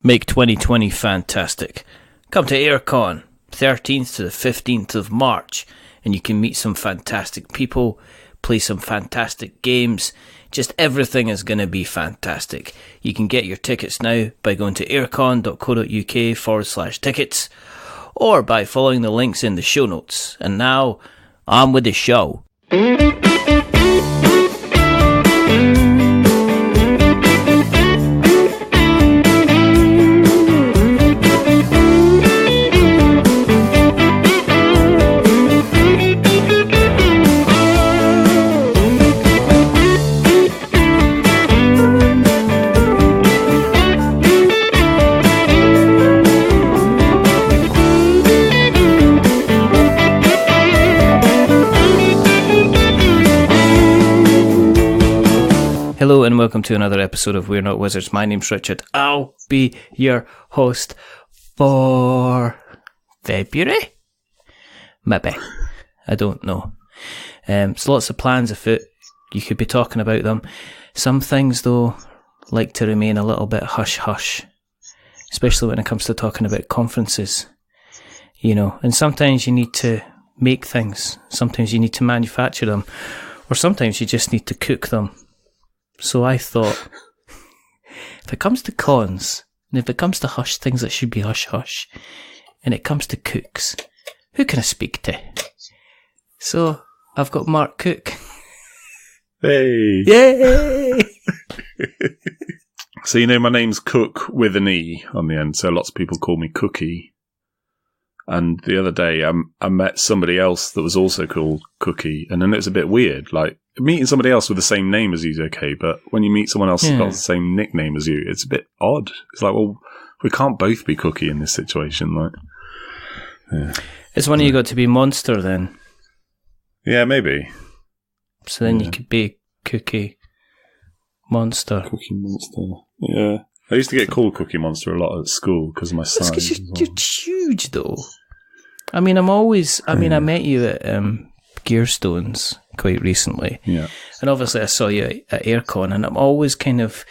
Make 2020 fantastic. Come to Airecon, 13th to the 15th of March, and you can meet some fantastic people, play some fantastic games. Just everything is going to be fantastic. You can get your tickets now by going to airecon.co.uk/tickets or by following the links in the show notes. And now, on with the show. Hello and welcome to another episode of We're Not Wizards. My name's Richard. I'll be your host for February? Maybe. I don't know. There's lots of plans afoot. You could be talking about them. Some things, though, like to remain a little bit hush-hush, especially when it comes to talking about conferences. You know, and sometimes you need to make things. Sometimes you need to manufacture them. Or sometimes you just need to cook them. So I thought, if it comes to cons, and if it comes to hush things that should be hush-hush, and it comes to cooks, who can I speak to? So, I've got Mark Cooke. Hey! Yay! So, you know, my name's Cooke with an E on the end, so lots of people call me Cookie. And the other day, I met somebody else that was also called Cookie, and then it's a bit weird, like, meeting somebody else with the same name as you is okay, but when you meet someone else who's got the same nickname as you, it's a bit odd. It's like, well, we can't both be Cookie in this situation. Like, yeah. It's one of you got to be Monster then. Yeah, maybe. So then you could be Cookie Monster. Cookie Monster. Yeah. I used to get called Cookie Monster a lot at school because of my size. That's because you're huge, though. I mean, I met you at Gearstones quite recently. Yeah. And obviously I saw you at Airecon, and I'm always kind of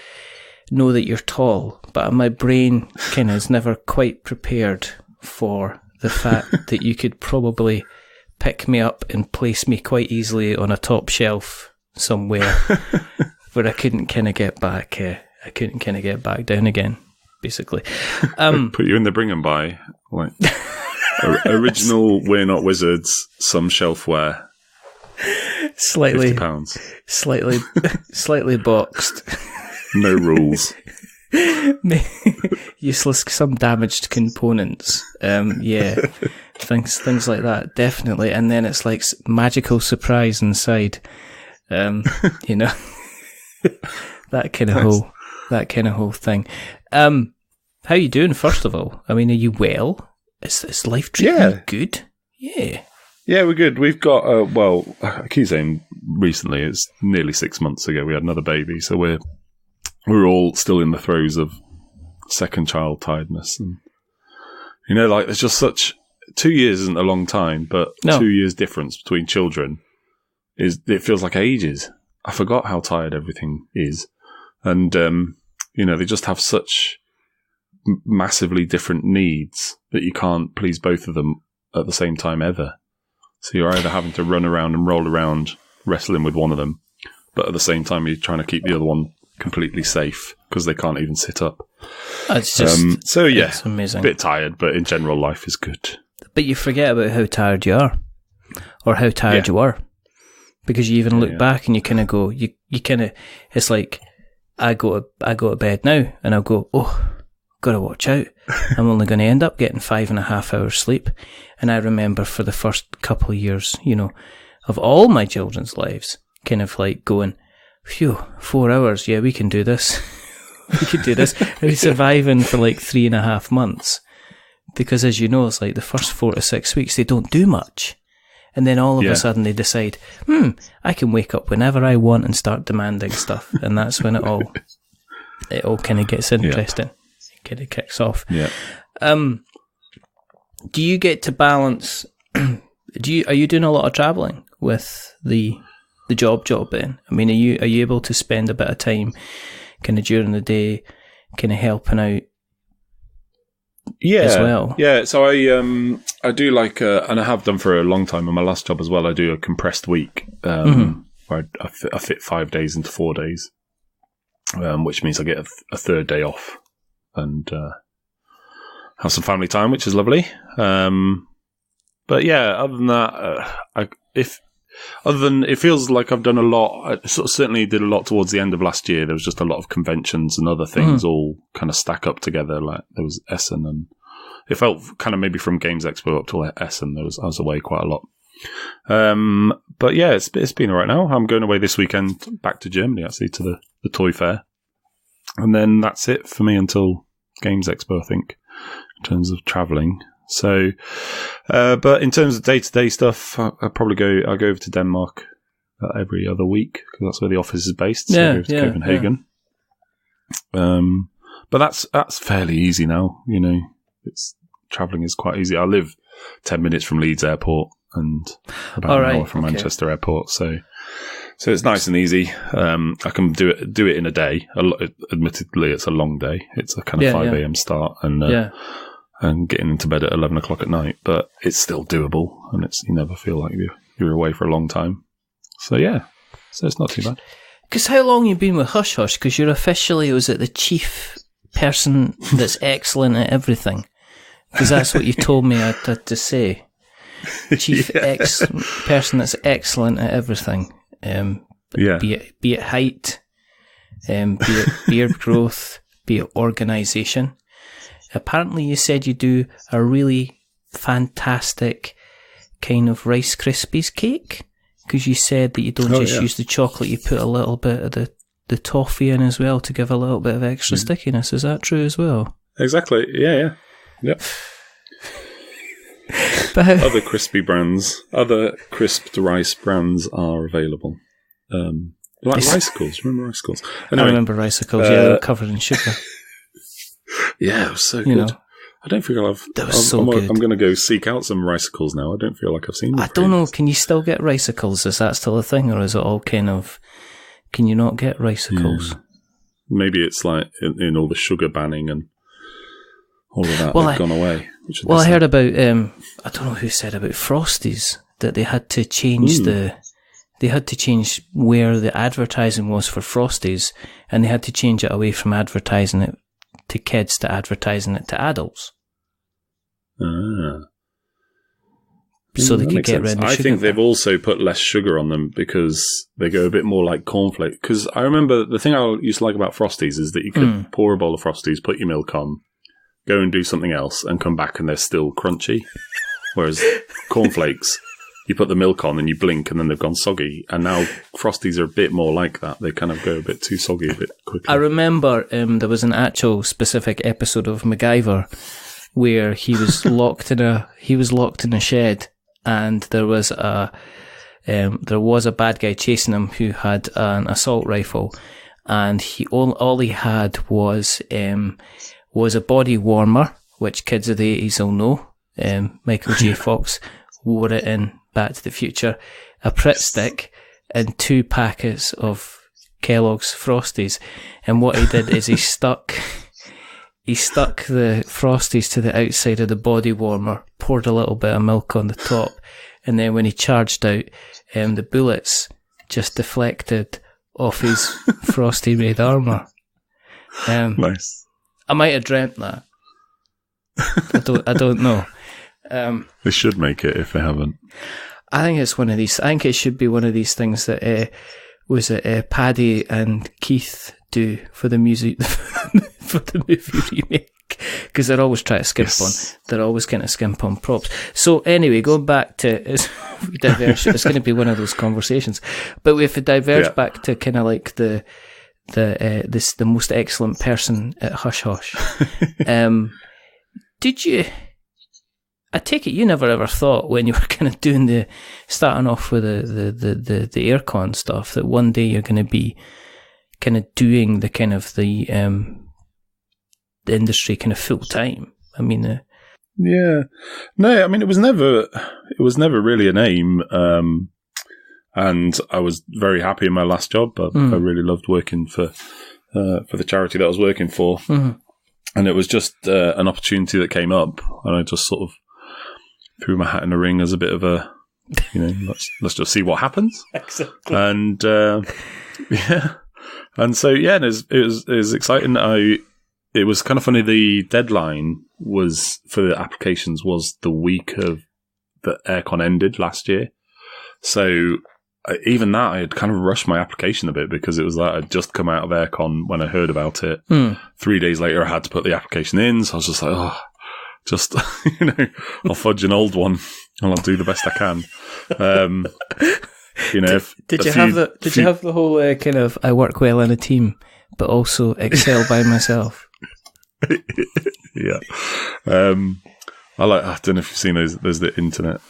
know that you're tall, but my brain kind of is never quite prepared for the fact that you could probably pick me up and place me quite easily on a top shelf somewhere where I couldn't kind of get back. I couldn't kind of get back down again, basically. Put you in the bring and buy, like original We're Not Wizards, some shelfware. Slightly £50. Slightly boxed. No rules. Useless, some damaged components. Yeah, things like that, definitely. And then it's like magical surprise inside. You know, that kind of whole thing. How you doing? First of all, I mean, are you well? Is life treating you good? Yeah. Yeah, we're good. We've got, I keep saying recently, it's nearly 6 months ago we had another baby, so we're all still in the throes of second child tiredness. And, you know, like, there's just 2 years isn't a long time, but 2 years difference between children it feels like ages. I forgot how tired everything is. And, you know, they just have such massively different needs that you can't please both of them at the same time ever. So you're either having to run around and roll around wrestling with one of them, but at the same time you're trying to keep the other one completely safe because they can't even sit up. It's just it's amazing. A bit tired, but in general life is good. But you forget about how tired you are, or how tired you were, because you even look back and you kind of go, you kind of, it's like I go to bed now and I'll go, oh, gotta watch out. I'm only going to end up getting 5.5 hours sleep. And I remember for the first couple of years, you know, of all my children's lives, kind of like going, phew, 4 hours, yeah, we can do this. We can do this. And we're surviving for like 3.5 months. Because as you know, it's like the first 4 to 6 weeks, they don't do much. And then all of a sudden they decide, I can wake up whenever I want and start demanding stuff. And that's when it all kind of gets interesting. It kind of kicks off. Yeah. Do you get to balance? Are you doing a lot of traveling with the job then? I mean, are you able to spend a bit of time kind of during the day, kind of helping out as well. Yeah, so I do like, and I have done for a long time in my last job as well, I do a compressed week where I fit 5 days into 4 days, which means I get a third day off and have some family time, which is lovely. But yeah, other than that, it feels like I've done a lot. I certainly did a lot towards the end of last year. There was just a lot of conventions and other things all kind of stack up together. Like there was Essen, and it felt kind of maybe from Games Expo up to Essen. I was away quite a lot. But yeah, it's been all right now. I'm going away this weekend back to Germany, actually, to the toy fair. And then that's it for me until Games Expo, I think, in terms of travelling. So, but in terms of day-to-day stuff, I'll go over to Denmark every other week because that's where the office is based. So I go to Copenhagen. Yeah. But that's fairly easy now. You know, travelling is quite easy. I live 10 minutes from Leeds Airport and about an hour from Manchester Airport. So it's nice and easy. I can do it in a day. Admittedly, it's a long day. It's a kind of 5 a.m. start and getting into bed at 11 o'clock at night, but it's still doable, and you never feel like you're away for a long time. So it's not too bad. Because how long you been with Hush Hush? Because you're officially, was it the chief person that's excellent at everything? Because that's what you told me I had to say. Chief person that's excellent at everything. Be it height, be it beard growth, be it organisation. Apparently you said you do a really fantastic kind of Rice Krispies cake, because you said that you don't use the chocolate, you put a little bit of the toffee in as well to give a little bit of extra stickiness. Is that true as well? Exactly, yeah. Yep. Other crispy brands, other crisped rice brands are available. Like Ricicles, remember Ricicles? Anyway, I remember Ricicles, they were covered in sugar. Yeah, it was so good. I don't feel that was so good. I'm going to go seek out some Ricicles now. I don't feel like I've seen them. I don't know, can you still get Ricicles? Is that still a thing, or is it all kind of, can you not get Ricicles? Yeah. Maybe it's like in all the sugar banning and all of that, they've gone away. I heard about, I don't know who said about Frosties, that they had to change they had to change where the advertising was for Frosties, and they had to change it away from advertising it to kids to advertising it to adults. So they could get rid of the sugar. I think they've also put less sugar on them because they go a bit more like cornflakes. Because I remember the thing I used to like about Frosties is that you could pour a bowl of Frosties, put your milk on, go and do something else, and come back and they're still crunchy. Whereas cornflakes, you put the milk on and you blink and then they've gone soggy. And now Frosties are a bit more like that. They kind of go a bit too soggy a bit quickly. I remember there was an actual specific episode of MacGyver where he was locked in a shed, and there was a bad guy chasing him who had an assault rifle, and all he had was a body warmer, which kids of the 80s will know. Michael J. Fox wore it in Back to the Future, a Pritt stick, and 2 packets of Kellogg's Frosties. And what he did is he stuck the Frosties to the outside of the body warmer, poured a little bit of milk on the top, and then when he charged out, the bullets just deflected off his Frosty-made armour. Nice. I might have dreamt that. I don't know. They should make it if they haven't. I think it's one of these. I think it should be one of these things that Paddy and Keith do for the music for the movie remake, because they're always trying to skimp on. They're always kind of skimp on props. So anyway, going back to it's going to be one of those conversations. But if it diverge back to kind of like the most excellent person at Hush Hush, did you? I take it you never ever thought when you were kind of starting off with the Airecon stuff, that one day you're going to be kind of doing the kind of the industry kind of full time. I mean, no, I mean it was never really an aim, and I was very happy in my last job. I really loved working for the charity that I was working for. Mm-hmm. And it was just an opportunity that came up, and I just sort of threw my hat in the ring as a bit of a, let's just see what happens. Exactly. And and so it was exciting. It was kind of funny. The deadline was for the applications was the week of the Airecon ended last year. So even that, I had kind of rushed my application a bit because it was like I'd just come out of Airecon when I heard about it. 3 days later, I had to put the application in. So I was just like, I'll fudge an old one and I'll do the best I can. Did you have the whole kind of I work well in a team, but also excel by myself? Yeah. I don't know if you've seen those. There's the internet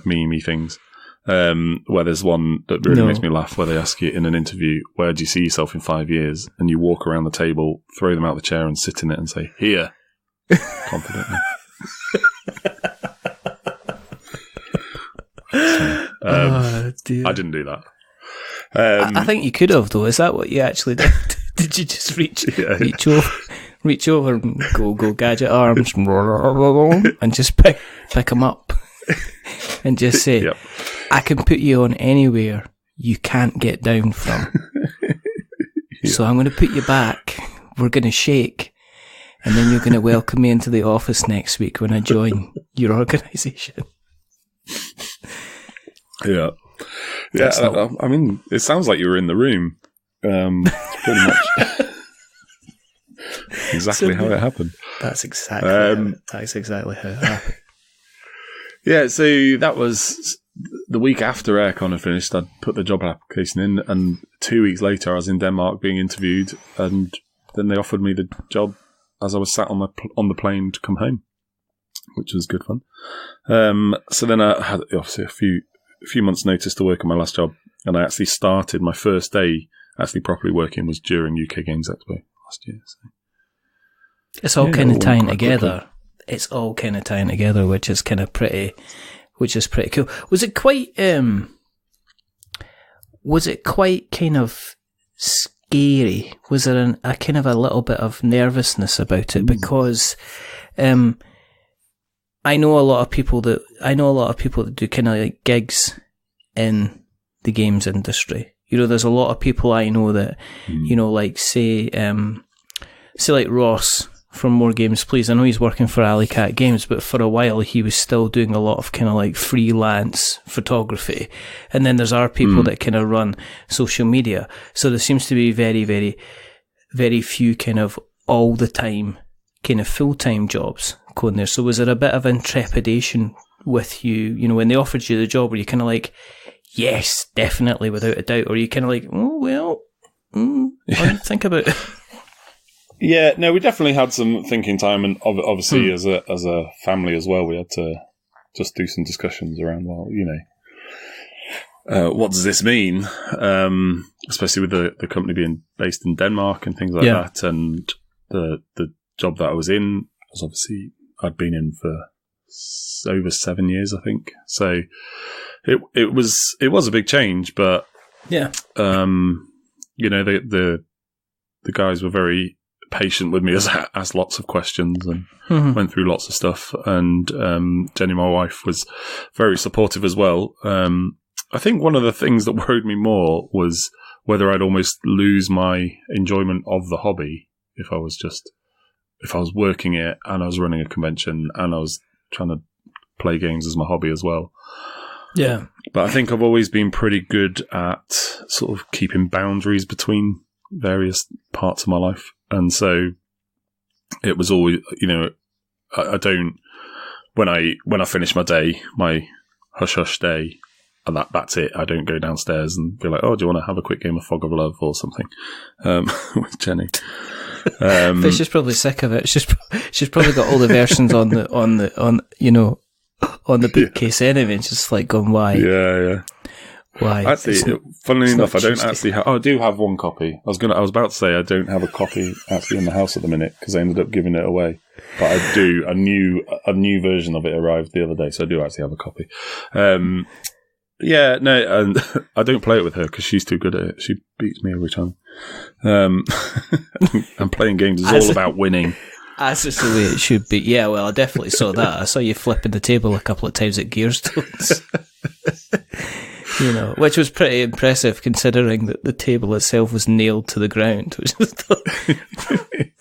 meme things. Where there's one that really makes me laugh, where they ask you in an interview, where do you see yourself in 5 years? And you walk around the table, throw them out the chair and sit in it and say, here, confidently. I didn't do that. I think you could have, though. Is that what you actually did? Did you just reach over and go gadget arms and just pick them up and just say, yep. I can put you on anywhere you can't get down from. Yeah. So I'm going to put you back. We're going to shake. And then you're going to welcome me into the office next week when I join your organisation. Yeah. I mean, it sounds like you were in the room. Pretty much. Exactly how it happened. That's exactly how it happened. Yeah, so that was the week after Airecon had finished. I'd put the job application in, and 2 weeks later I was in Denmark being interviewed, and then they offered me the job as I was sat on the plane to come home, which was good fun. So then I had obviously a few months' notice to work on my last job, and I actually started my first day actually properly working was during UK Games Expo last year. So. It's all kind of tying together. Quickly. It's all kind of tying together, which is pretty cool. Was it quite kind of scary? Was there a kind of a little bit of nervousness about it? Because I know a lot of people that do kind of like gigs in the games industry. There's a lot of people I know that like say like Ross from More Games Please. I know he's working for Alley Cat Games, but for a while he was still doing a lot of kind of like freelance photography. And then there's our people that kind of run social media. So there seems to be very, very, very few kind of all the time kind of full-time jobs going there. So was there a bit of intrepidation with you, when they offered you the job, were you kind of like, yes, definitely, without a doubt, or are you kind of like, oh, well, I'll think about it? Yeah, no, we definitely had some thinking time, and obviously as a family as well, we had to just do some discussions around, what does this mean? Especially with the company being based in Denmark and things like that, and the job that I was in was obviously I'd been in for over 7 years, I think. So it was a big change, but yeah, the guys were very patient with me as I asked lots of questions and went through lots of stuff. And Jenny, my wife, was very supportive as well. I think one of the things that worried me more was whether I'd almost lose my enjoyment of the hobby if I was working it and I was running a convention and I was trying to play games as my hobby as well. Yeah. But I think I've always been pretty good at sort of keeping boundaries between various parts of my life. And so it was always, I don't, when I finish my day, my hush hush day, and that's it. I don't go downstairs and be like, oh, do you want to have a quick game of Fog of Love or something with Jenny? Fish probably sick of it. She's probably got all the versions on the bookcase anyway. And just like going, why? Yeah. Why? Actually, funnily enough, I don't actually have... I do have one copy. I was about to say I don't have a copy actually in the house at the minute because I ended up giving it away. But I do. A new version of it arrived the other day, so I do actually have a copy. Yeah, no, and I don't play it with her because she's too good at it. She beats me every time. And playing games is all about winning. As is the way it should be. Yeah, well, I definitely saw that. I saw you flipping the table a couple of times at Gearstones. Which was pretty impressive considering that the table itself was nailed to the ground, which was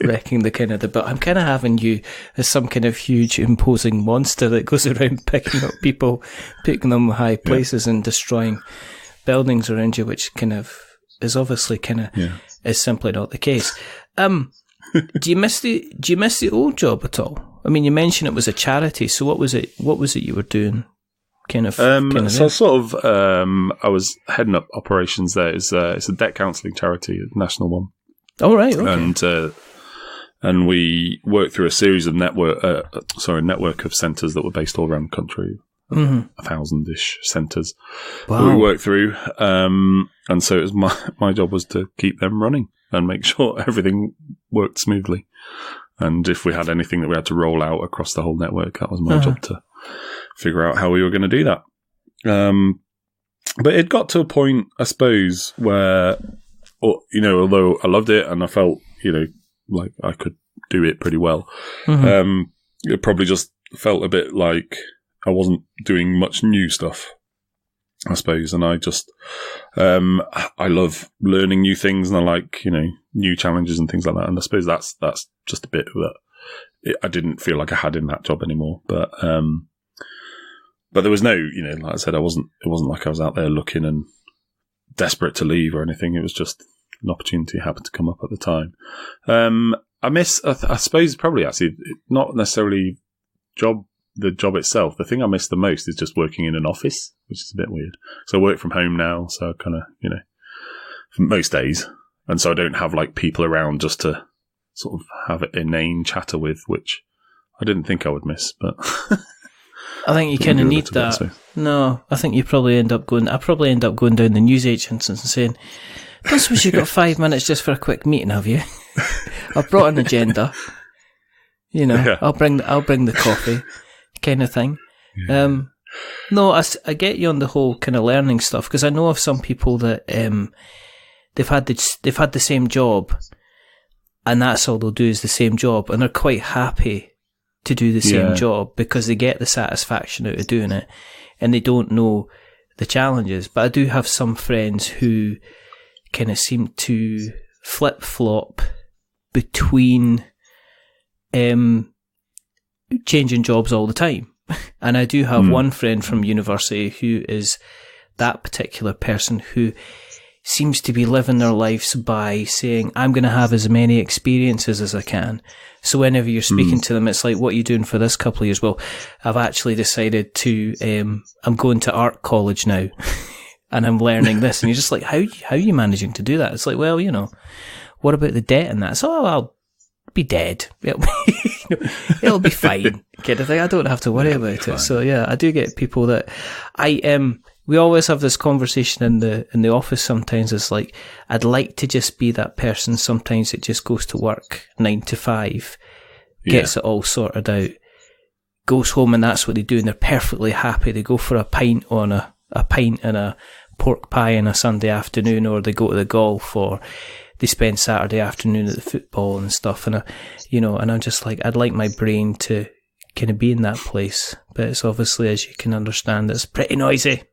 wrecking but I'm kind of having you as some kind of huge imposing monster that goes around picking up people, picking them high places and destroying buildings around you, which kind of is obviously is simply not the case. Do you miss the old job at all? I mean, you mentioned it was a charity, so what was it you were doing? I was heading up operations there. It's a debt counselling charity, a national one. Oh, right. Okay. And we worked through a series of network of centres that were based all around the country, 1,000-ish centres that we worked through. And so it was my job was to keep them running and make sure everything worked smoothly. And if we had anything that we had to roll out across the whole network, that was my job to figure out how we were going to do that. But it got to a point, I suppose, where, although I loved it and I felt, like I could do it pretty well, it probably just felt a bit like I wasn't doing much new stuff, I suppose. And I just, I love learning new things and I like, new challenges and things like that. And I suppose that's just a bit that I didn't feel like I had in that job anymore. But there was no, like I said, it wasn't like I was out there looking and desperate to leave or anything. It was just an opportunity happened to come up at the time. I suppose probably actually not necessarily the job itself. The thing I miss the most is just working in an office, which is a bit weird. So I work from home now, so kind of, most days. And so I don't have like people around just to sort of have an inane chatter with, which I didn't think I would miss, but I think you kind of need that. No, I think I probably end up going down the newsagents and saying, don't suppose you've got 5 minutes just for a quick meeting, have you? I've brought an agenda. I'll bring the coffee kind of thing. Yeah. No, I get you on the whole kind of learning stuff, because I know of some people that they've had the same job and that's all they'll do is the same job, and they're quite happy to do the same job because they get the satisfaction out of doing it and they don't know the challenges. But I do have some friends who kind of seem to flip-flop between changing jobs all the time. And I do have one friend from university who is that particular person who seems to be living their lives by saying, I'm going to have as many experiences as I can. So whenever you're speaking to them, it's like, what are you doing for this couple of years? Well, I've actually decided to, I'm going to art college now and I'm learning this. And you're just like, how are you managing to do that? It's like, well, what about the debt and that? So I'll be dead. It'll be fine. Kind of thing. I don't have to worry about it. So yeah, I do get people that we always have this conversation in the office sometimes. It's like, I'd like to just be that person sometimes that just goes to work 9 to 5, gets it all sorted out, goes home, and that's what they do, and they're perfectly happy. They go for a pint and a pork pie on a Sunday afternoon, or they go to the golf, or they spend Saturday afternoon at the football and stuff. And and I'm just like, I'd like my brain to kind of be in that place, but it's obviously, as you can understand, it's pretty noisy.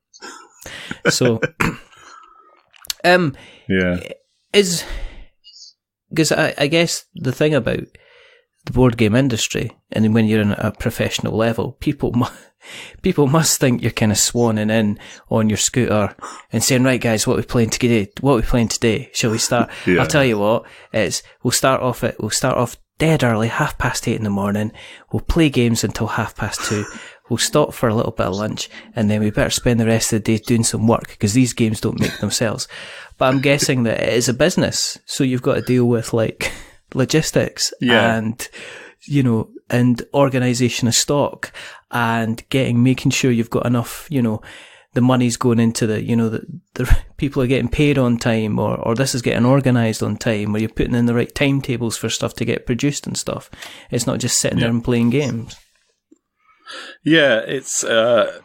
So, is because I guess the thing about the board game industry, and when you're in a professional level, people must think you're kind of swanning in on your scooter and saying, right guys, what are we playing today? Shall we start? I'll tell you what, we'll start off dead early, 8:30 in the morning. We'll play games until 2:30. We'll stop for a little bit of lunch, and then we better spend the rest of the day doing some work, because these games don't make themselves. But I'm guessing that it is a business, so you've got to deal with like logistics and and organisation of stock, and making sure you've got enough, the money's going into the people are getting paid on time, or this is getting organised on time, or you're putting in the right timetables for stuff to get produced and stuff. It's not just sitting there and playing games. Yeah, it's and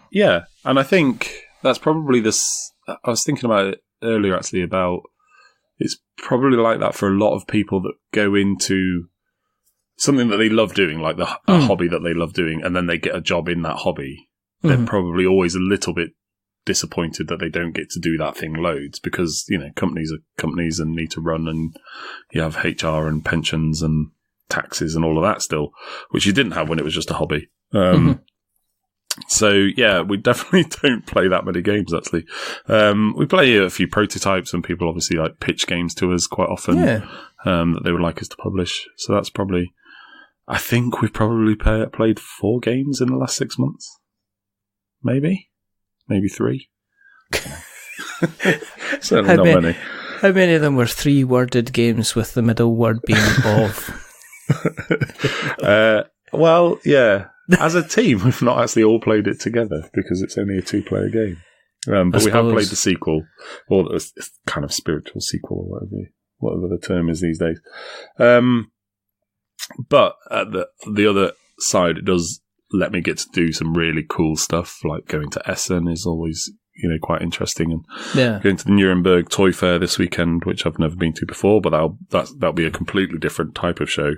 I think that's probably this. I was thinking about it earlier, actually, about it's probably like that for a lot of people that go into something that they love doing, like a hobby that they love doing, and then they get a job in that hobby, they're probably always a little bit disappointed that they don't get to do that thing loads, because, you know, companies are companies and need to run, and you have HR and pensions and taxes and all of that still, which you didn't have when it was just a hobby. So yeah, we definitely don't play that many games, actually. We play a few prototypes, and people obviously like pitch games to us quite often, that they would like us to publish. So that's probably, I think we've probably played 4 games in the last 6 months. Maybe 3. Certainly not many. How many of them were 3-worded games with the middle word being of? Well, yeah. As a team, we've not actually all played it together because it's only a 2-player game. But we have played the sequel, or the kind of spiritual sequel, or whatever the term is these days. But at the other side, it does let me get to do some really cool stuff, like going to Essen is always, you know, quite interesting, and going to the Nuremberg Toy Fair this weekend, which I've never been to before, but that'll be a completely different type of show,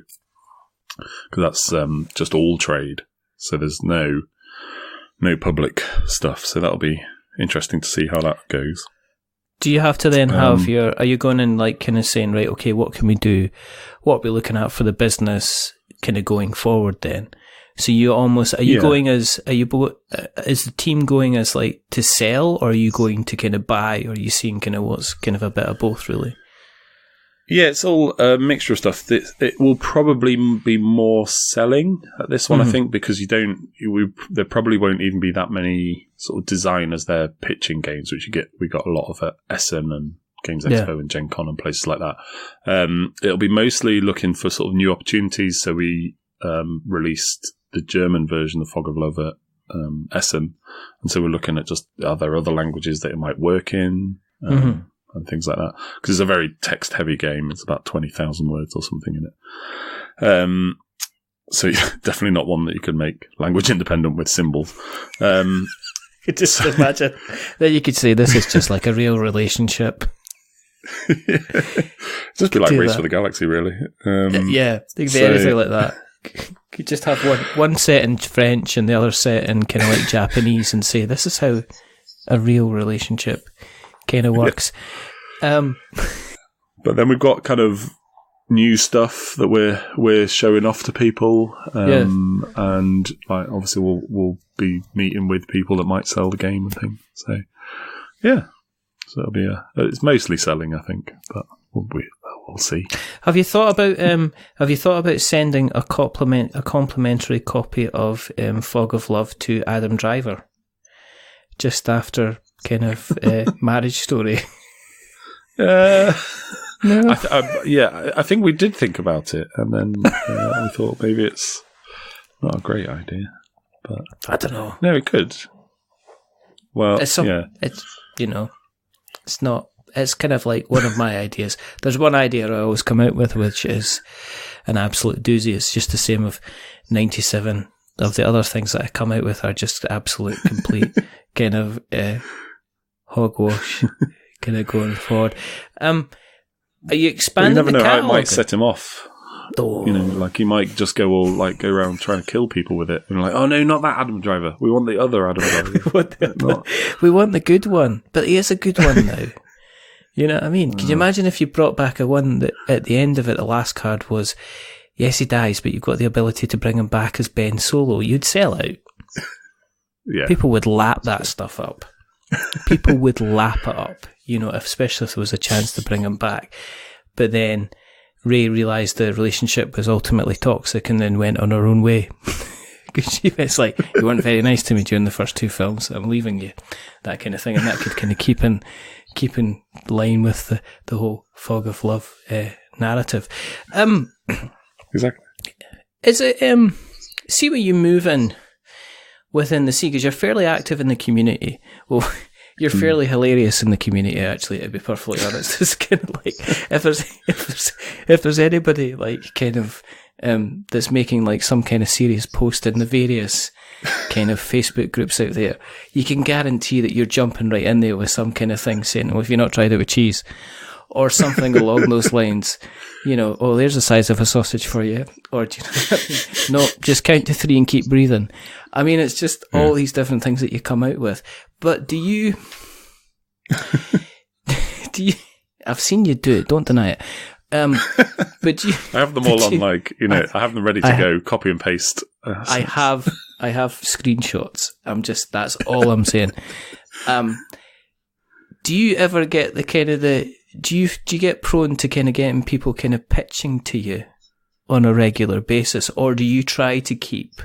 because that's just all trade. So there's no public stuff. So that'll be interesting to see how that goes. Do you have to then have are you going in like kind of saying, right, okay, what can we do? What are we looking at for the business kind of going forward then? So you almost, going is the team going as like to sell, or are you going to kind of buy, or are you seeing kind of what's kind of a bit of both really? Yeah, it's all a mixture of stuff. It will probably be more selling at this one, I think, because there probably won't even be that many sort of designers there pitching games, which we got a lot of at Essen and Games Expo and Gen Con and places like that. It'll be mostly looking for sort of new opportunities. So we released the German version of Fog of Love at Essen, and so we're looking at just, are there other languages that it might work in? And things like that, because it's a very text-heavy game. It's about 20,000 words or something in it. So definitely not one that you could make language independent with symbols. You could just imagine that you could say this is just like a real relationship. Just be like Race for the Galaxy, really. Yeah, it could be anything like that. You just have one set in French and the other set in kind of like Japanese, and say this is how a real relationship kind of works. But then we've got kind of new stuff that we're showing off to people, and like obviously we'll be meeting with people that might sell the game and things. So yeah, so it'll be it's mostly selling, I think, but we'll see. Have you thought about sending a complimentary copy of Fog of Love to Adam Driver just after kind of Marriage Story? No. I think we did think about it, and then we thought maybe it's not a great idea. But I don't know. No, it could. Well, it's not. It's kind of like one of my ideas. There's one idea I always come out with, which is an absolute doozy. It's just the same of 97 of the other things that I come out with are just absolute, complete kind of hogwash, kind of going forward. Are you expanding the catalog? You never know how it might set him off. Oh. You know, like he might just go around trying to kill people with it. And like, oh no, not that Adam Driver. We want the other Adam Driver. we want the good one. But he is a good one now. You know what I mean? Can you imagine if you brought back a one that at the end of it, the last card was, yes, he dies, but you've got the ability to bring him back as Ben Solo. You'd sell out. Yeah. People would lap that stuff up. People would lap it up, especially if there was a chance to bring him back. But then Ray realised the relationship was ultimately toxic and then went on her own way. Because it's like, you weren't very nice to me during the first 2 films, I'm leaving you. That kind of thing. And that could kind of keep in line with the whole Fog of Love narrative. Exactly. Is it, see where you move in within the sea, because you're fairly active in the community. Well, you're fairly hilarious in the community, actually, to be perfectly honest. It's kind of like, if there's anybody like kind of that's making like some kind of serious post in the various kind of Facebook groups out there, you can guarantee that you're jumping right in there with some kind of thing saying, well, if you're not tried it with cheese, or something along those lines. oh, there's the size of a sausage for you. Or, do you know what I mean? No, just count to 3 and keep breathing. I mean, it's just all these different things that you come out with. But do you, I've seen you do it, don't deny it. But do you, I have them all on, I have them ready to go, copy and paste. I have screenshots. That's all I'm saying. Do you ever get the kind of do you get prone to kind of getting people kind of pitching to you on a regular basis, or do you try to keep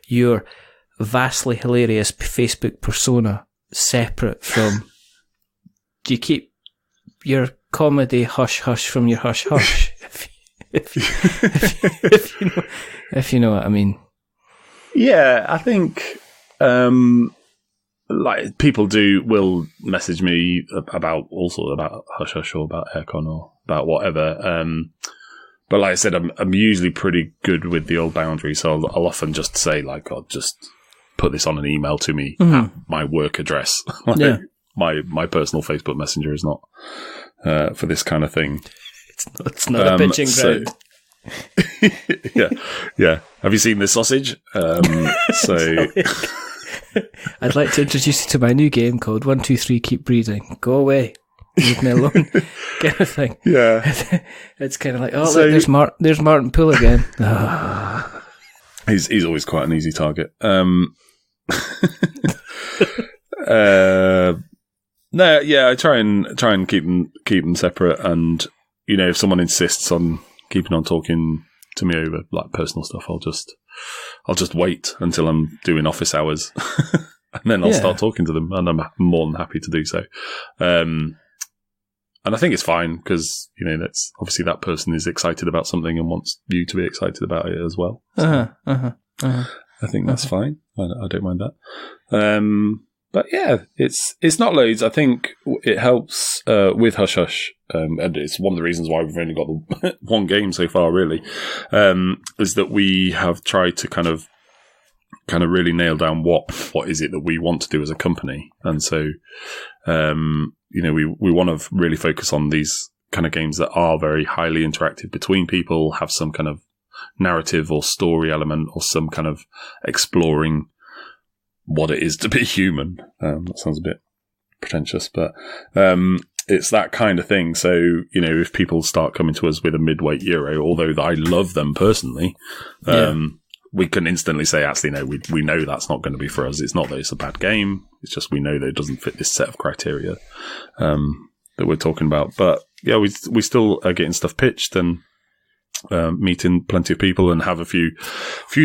your vastly hilarious Facebook persona separate from? Do you keep your comedy hush hush from your hush hush? if you know what I mean. Yeah, I think people will message me about also about Hush Hush or about Airecon or about whatever. But like I said, I'm usually pretty good with the old boundary, so I'll often just say I'll just put this on an email to me at my work address. My personal Facebook Messenger is not for this kind of thing. It's not a bitching ground. Yeah. Have you seen this sausage? I'd like to introduce you to my new game called 1, 2, 3 Keep Breathing. Go away. Leave me alone. Kind of thing. Yeah. It's kind of like, look, there's Martin Poole again. He's always quite an easy target. No, yeah, I try and keep them separate, and if someone insists on keeping on talking to me over personal stuff, I'll just wait until I'm doing office hours, and then I'll start talking to them, and I'm more than happy to do so. And I think it's fine because that's obviously that person is excited about something and wants you to be excited about it as well. So I think that's fine. I don't mind that. But yeah, it's not loads. I think it helps with Hush Hush, and it's one of the reasons why we've only got the one game so far. Really, is that we have tried to kind of really nail down what is it that we want to do as a company, and so we want to really focus on these kind of games that are very highly interactive between people, have some kind of narrative or story element, or some kind of exploring what it is to be human. That sounds a bit pretentious, but it's that kind of thing. So, if people start coming to us with a midweight Euro, although I love them personally, we can instantly say, actually, no, we know that's not going to be for us. It's not that it's a bad game. It's just we know that it doesn't fit this set of criteria that we're talking about. But yeah, we still are getting stuff pitched and meeting plenty of people and have a few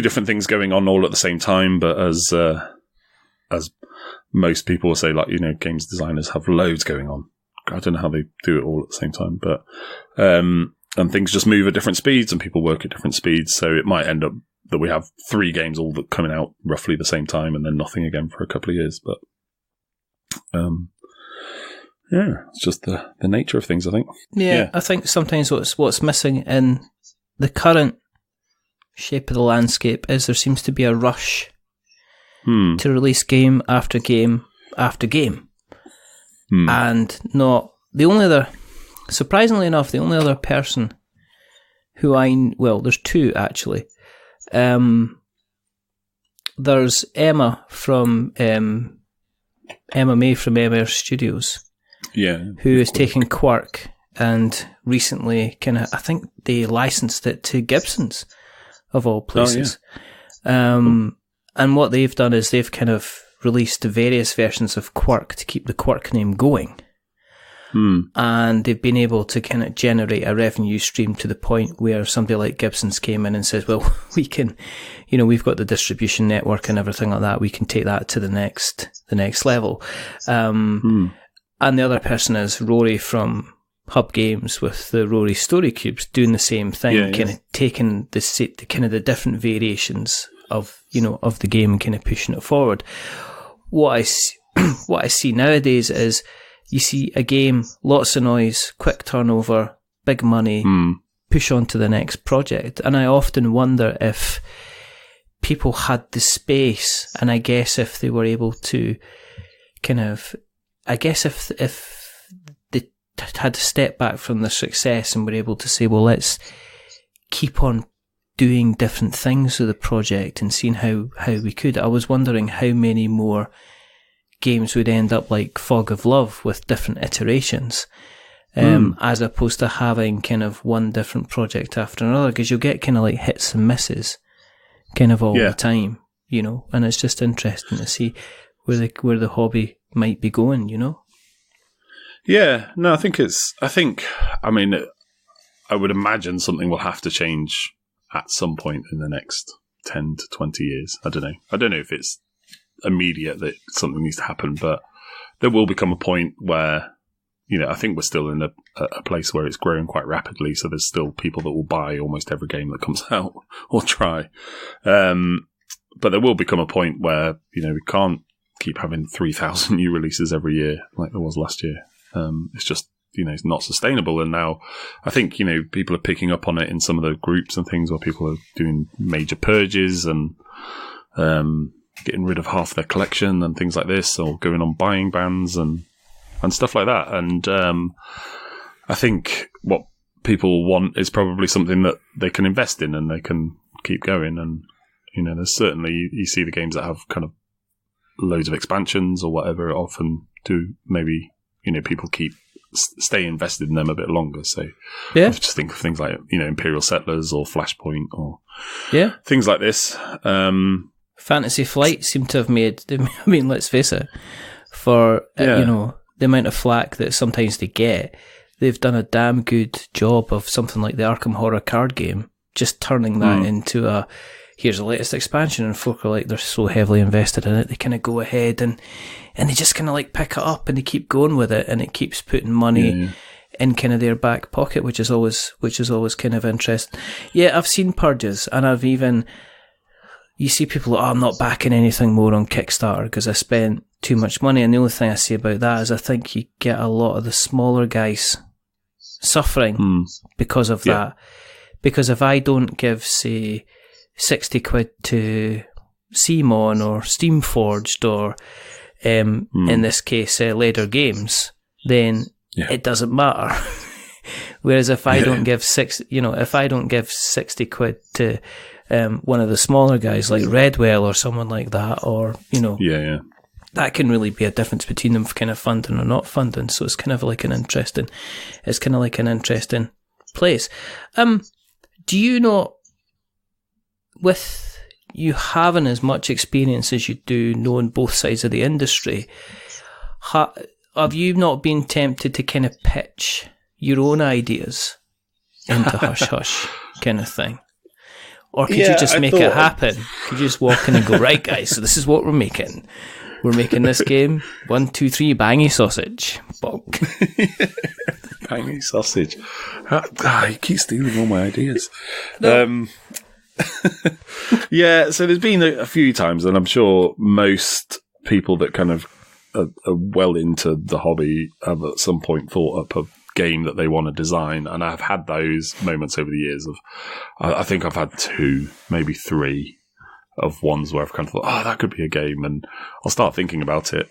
different things going on all at the same time. But as most people will say, games designers have loads going on. I don't know how they do it all at the same time, but and things just move at different speeds and people work at different speeds. So it might end up that we have 3 games all coming out roughly the same time and then nothing again for a couple of years. But it's just the nature of things, I think. Yeah, I think sometimes what's missing in the current shape of the landscape is there seems to be a rush to release game after game after game. And not the only other, surprisingly enough, the only other person who there's 2 actually. There's Emma from Emma May from MR Studios, who is taking Quirk, and recently I think they licensed it to Gibson's of all places. And what they've done is they've kind of released various versions of Quirk to keep the Quirk name going. And they've been able to kind of generate a revenue stream to the point where somebody like Gibson's came in and says, well, we can, we've got the distribution network and everything like that. We can take that to the next level. And the other person is Rory from Hub Games with the Rory Story Cubes doing the same thing, kind of taking the kind of the different variations of the game and kind of pushing it forward. What I see nowadays is you see a game, lots of noise, quick turnover, big money, push on to the next project. And I often wonder if people had the space, and I guess if they were able to kind of, I guess if had to step back from their success and were able to say, well, let's keep on doing different things with the project and seeing how we could. I was wondering how many more games would end up like Fog of Love with different iterations, as opposed to having kind of one different project after another, because you'll get kind of like hits and misses kind of all the time, you know, and it's just interesting to see where the hobby might be going, you know? Yeah, no, I mean, I would imagine something will have to change at some point in the next 10 to 20 years. I don't know if it's immediate that something needs to happen, but there will become a point where, you know, I think we're still in a place where it's growing quite rapidly, so there's still people that will buy almost every game that comes out or try. But there will become a point where, you know, we can't keep having 3,000 new releases every year like there was last year. It's just, you know, it's not sustainable. And now I think, you know, people are picking up on it in some of the groups and things where people are doing major purges and getting rid of half their collection and things like this, or going on buying bans and stuff like that. And I think what people want is probably something that they can invest in and they can keep going. And, you know, there's certainly, you see the games that have kind of loads of expansions or whatever often do maybe, you know, people stay invested in them a bit longer. So I just think of things like, you know, Imperial Settlers or Flashpoint or things like this. Fantasy Flight seem to have made, I mean, let's face it, for, you know, the amount of flack that sometimes they get, they've done a damn good job of something like the Arkham Horror card game, just turning that into here's the latest expansion, and folk are like, they're so heavily invested in it, they kind of go ahead and they just kind of like pick it up and they keep going with it, and it keeps putting money in kind of their back pocket, which is always kind of interesting. Yeah, I've seen purges, and I've even, you see people, I'm not backing anything more on Kickstarter because I spent too much money, and the only thing I say about that is I think you get a lot of the smaller guys suffering because of that. Because if I don't give, say, 60 quid to CMON or Steamforged or, in this case, Later Games, then it doesn't matter. Whereas if I don't give if I don't give 60 quid to one of the smaller guys like Redwell or someone like that, or, you know, that can really be a difference between them kind of funding or not funding. So it's kind of like an interesting place. Do you not, with you having as much experience as you do, knowing both sides of the industry, have you not been tempted to kind of pitch your own ideas into Hush Hush kind of thing? Or could you just make it happen? Could you just walk in and go, right, guys, so this is what we're making. We're making this game. 1, 2, 3, bangy sausage. Bonk. Bangy sausage. You keep stealing all my ideas. No. Yeah, so there's been a few times, and I'm sure most people that kind of are well into the hobby have at some point thought up a game that they want to design, and I've had those moments over the years of, I think I've had 2, maybe 3 of ones where I've kind of thought, that could be a game, and I'll start thinking about it.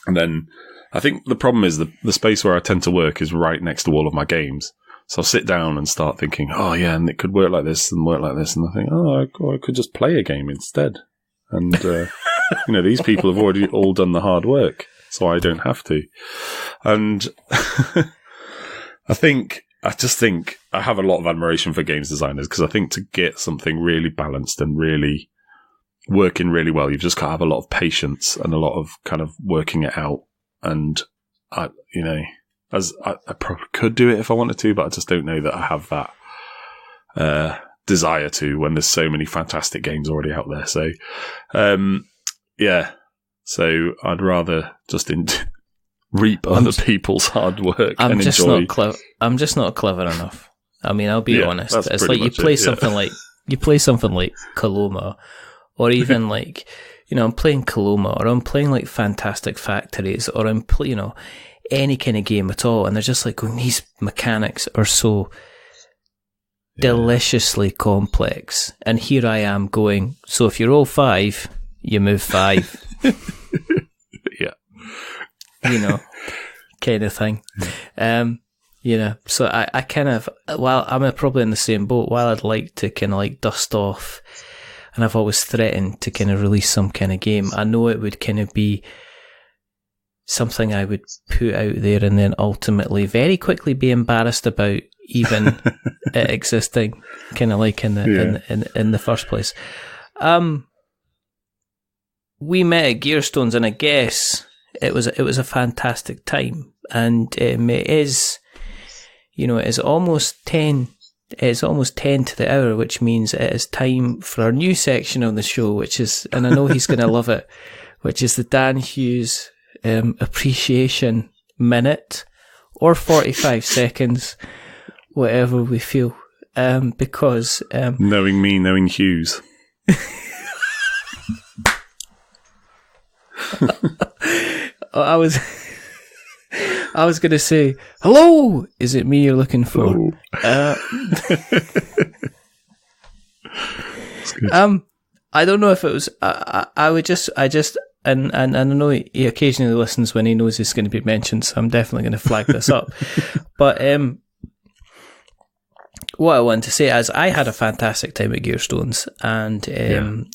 And then I think the problem is the space where I tend to work is right next to all of my games. So I'll sit down and start thinking, and it could work like this and work like this. And I think, I could just play a game instead. And, you know, these people have already all done the hard work, so I don't have to. And I just think I have a lot of admiration for games designers, because I think to get something really balanced and really working really well, you've just got to have a lot of patience and a lot of kind of working it out. And I probably could do it if I wanted to, but I just don't know that I have that desire to, when there's so many fantastic games already out there. So, so I'd rather just reap other people's hard work and enjoy. I'm just not clever enough. I mean, I'll be honest. It's like you play something like Coloma, or even like, you know, I'm playing Coloma, or I'm playing like Fantastic Factories, or I'm you know, any kind of game at all, and they're just like going, these mechanics are so deliciously complex, and here I am going, so if you roll 5, you move 5. You know, kind of thing. So I kind of, while I'm probably in the same boat, while I'd like to kind of like dust off, and I've always threatened to kind of release some kind of game, I know it would kind of be something I would put out there and then ultimately very quickly be embarrassed about even it existing, kind of like in the first place. We met at Gearstones, and I guess it was a fantastic time, and it is, it is almost 10. It's almost 10 to the hour, which means it is time for our new section on the show, which is, and I know he's going to love it, which is the Dan Hughes appreciation minute, or 45 seconds, whatever we feel, because knowing me, knowing Hughes. I was going to say, hello, is it me you're looking for? I don't know if it was, and I know he occasionally listens when he knows he's going to be mentioned, so I'm definitely going to flag this up. But what I wanted to say is I had a fantastic time at Gearstones, and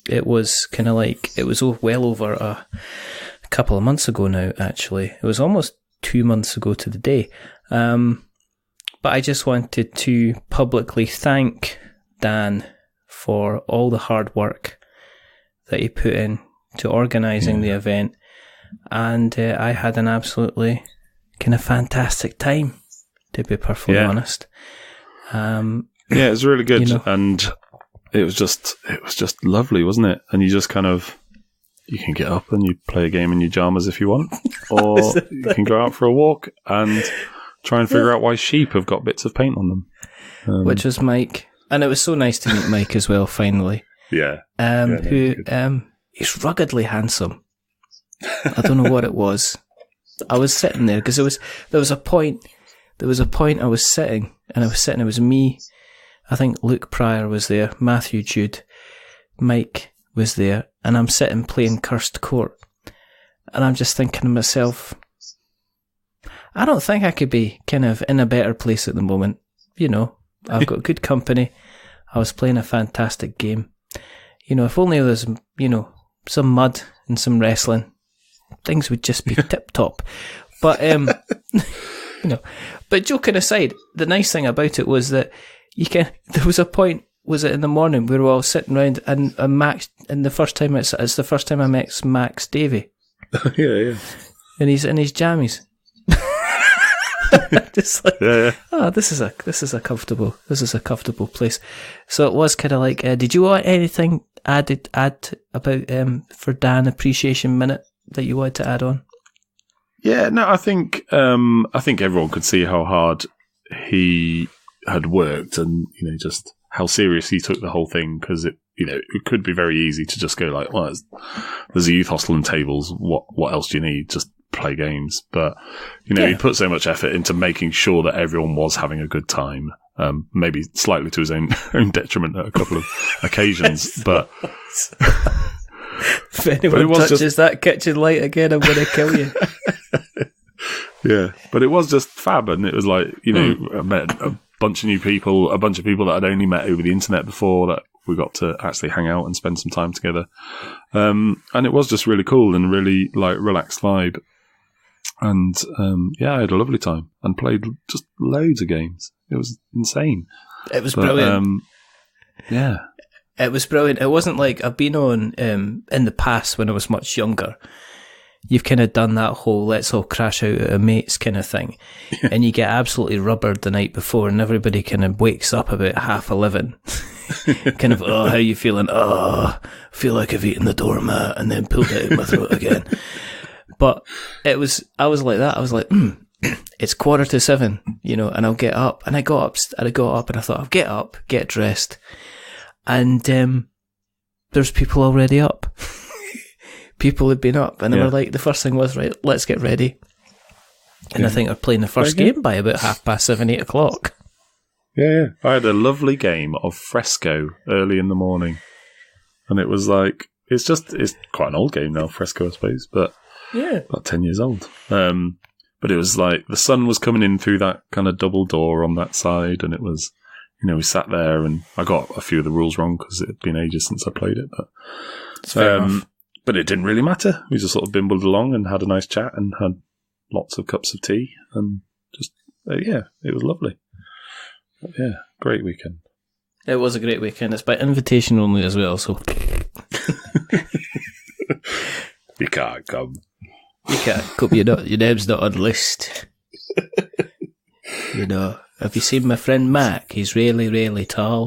it was kind of like, it was well over a couple of months ago now, actually. It was almost 2 months ago to the day. But I just wanted to publicly thank Dan for all the hard work that he put in to organising the event. And I had an absolutely kind of fantastic time, to be perfectly honest. It was really good. And it was just lovely, wasn't it? And you just kind of, you can get up and you play a game in your pajamas if you want, or you can go out for a walk and try and figure out why sheep have got bits of paint on them. Which was Mike, and it was so nice to meet Mike as well. Finally, he's ruggedly handsome. I don't know what it was. I was sitting there because there was a point I was sitting, it was me. I think Luke Pryor was there, Matthew Jude, Mike was there, and I'm sitting playing Cursed Court, and I'm just thinking to myself, I don't think I could be kind of in a better place at the moment. I've got good company. I was playing a fantastic game. If only there was, some mud and some wrestling, things would just be tip top. But but joking aside, the nice thing about it was that there was a point, was it in the morning, we were all sitting around, and Max, and it's the first time I met Max Davey. Yeah. And he's in his jammies. Just like, oh, this is a comfortable place. So it was kind of like, did you want anything add about for Dan Appreciation Minute that you wanted to add on? Yeah, no, I think everyone could see how hard he had worked, and just how serious he took the whole thing, because it could be very easy to just go like, well, there's a youth hostel and tables. What else do you need? Just play games. But he put so much effort into making sure that everyone was having a good time. Maybe slightly to his own detriment at a couple of occasions, but. If anyone touches that kitchen light again, I'm going to kill you. Yeah, but it was just fab, and it was like, I met a bunch of new people, a bunch of people that I'd only met over the internet before, that we got to actually hang out and spend some time together. And it was just really cool and really like relaxed vibe. And I had a lovely time and played just loads of games. It was insane. It was brilliant. Yeah. It was brilliant. It wasn't like I've been on in the past when I was much younger. You've kind of done that whole let's all crash out at a mate's kind of thing. Yeah. And you get absolutely rubbered the night before, and everybody kind of wakes up about 11:30. Kind of, oh, how you feeling? Oh, I feel like I've eaten the doormat and then pulled it out my throat again. But I was like that. I was like, it's 7:15, and I'll get up. And I got up and I thought, I'll get up, get dressed. And there's people already up. People had been up, and they were like, the first thing was, right, let's get ready. And I think they're playing the first game by about 7:30, 8 o'clock. Yeah. I had a lovely game of Fresco early in the morning. And it was like, it's quite an old game now, Fresco, I suppose, but about 10 years old. But But it was like the sun was coming in through that kind of double door on that side, and it was, we sat there, and I got a few of the rules wrong because it had been ages since I played it. But it didn't really matter. We just sort of bimbled along and had a nice chat and had lots of cups of tea, and just it was lovely. But yeah, great weekend. It was a great weekend. It's by invitation only as well, so you can't come. You can't come. Your name's not on the list. Have you seen my friend Mac? He's really, really tall.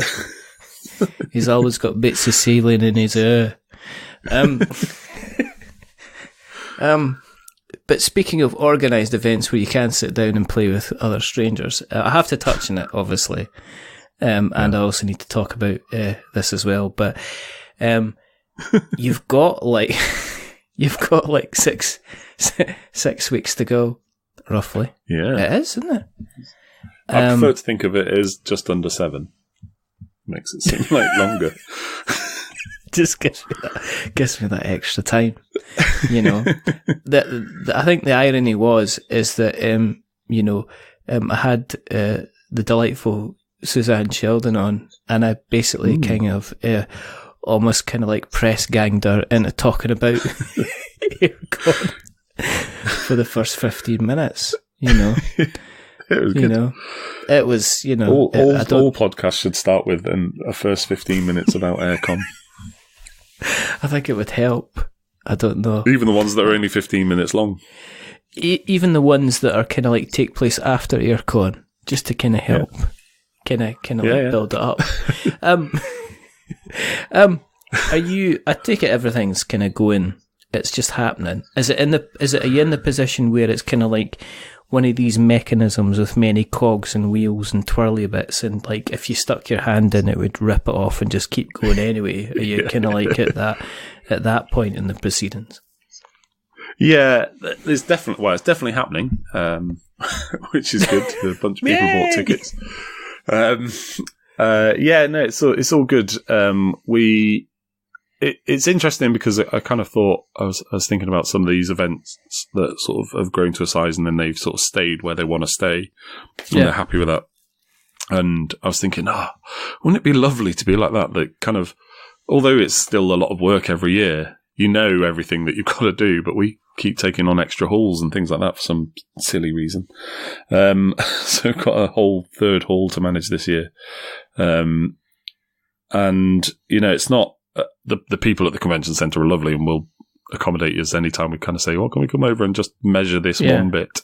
He's always got bits of ceiling in his hair. But speaking of organised events where you can sit down and play with other strangers, I have to touch on it, obviously. And I also need to talk about this as well. But you've got like 6 weeks to go, roughly. Yeah, it is, isn't it? I prefer to think of it as just under 7. Makes it seem like longer. Just gives me that extra time. I think the irony is that I had the delightful Suzanne Sheldon on, and I basically almost kind of like press ganged her into talking about Airecon for the first 15 minutes. It was good. It was, all podcasts should start with a first 15 minutes about Airecon. I think it would help. I don't know. Even the ones that are only 15 minutes long. Even the ones that are kind of like take place after Airecon, just to kind of help, kind of build it up. Are you? I take it everything's kind of going. It's just happening. Are you in the position where it's kind of like one of these mechanisms with many cogs and wheels and twirly bits, and like if you stuck your hand in, it would rip it off and just keep going anyway? Are you kind of like at that point in the proceedings? Yeah, it's definitely happening, which is good. A bunch of people bought tickets. It's all good. It's interesting because I kind of thought I was thinking about some of these events that sort of have grown to a size and then they've sort of stayed where they want to stay and they're happy with that. And I was thinking, wouldn't it be lovely to be like that? That kind of, although it's still a lot of work every year, everything that you've got to do, but we keep taking on extra halls and things like that for some silly reason. So we've got a whole 3rd hall to manage this year. It's not, the people at the convention centre are lovely and will accommodate us anytime we kind of say, can we come over and just measure this one bit?